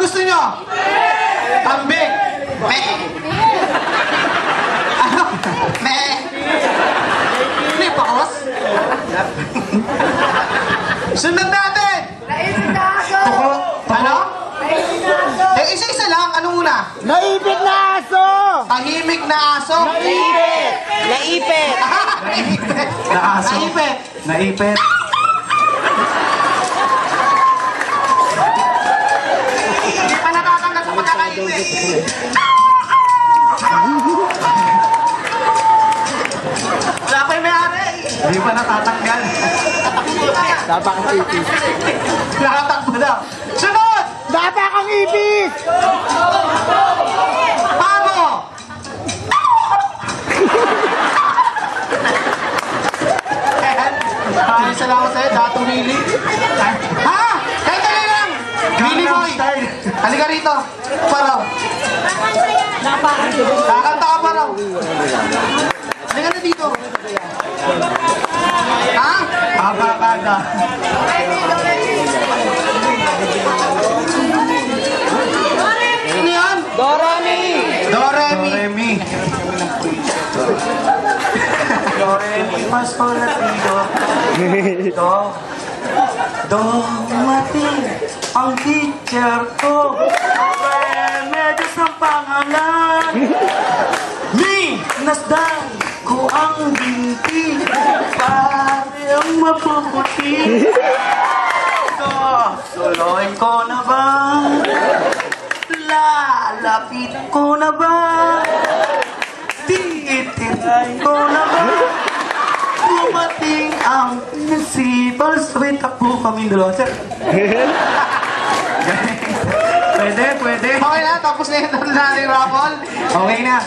gusto nyo? Kambing. Me. Ano? Me. Hindi, pakos. Sunod natin. Naipit na aso! Ano? Naipit na aso! Eh, isa-isa lang. Ano muna? Naipit na aso! Tahimik na aso. Naipit! Naipit! Naipit. Na aso. Naipit. Naipit. Hindi pa natatanggal sa pagkakaipit. Wala pa yung may-ari. Hindi pa natatanggal. Dapat kang ipis. Nakatakbo daw. Sunod! Dapat kang ipis! Pamo! Maraming salamat sa'yo, Dato Willie. Ha? Kahit dali lang! Willie Boy! Halika rito. Paraw. Kakanta ka paraw. Halika na dito. Ha? Abakada. Ano yan? Dorami! Doremi. Doremi. Doremi mas solatido. Dumating ang teacher ko. Remedios ng pangalan. Nasdan ko ang binti. Parang mapuputi. Suloy ko na ba? Lalapit ko na ba? Titiray ko na ba? Dumating ang principal. Sabay takbo kami dalawa, sir. Pwede. Okay na, tapos na yung raffle. Okay na.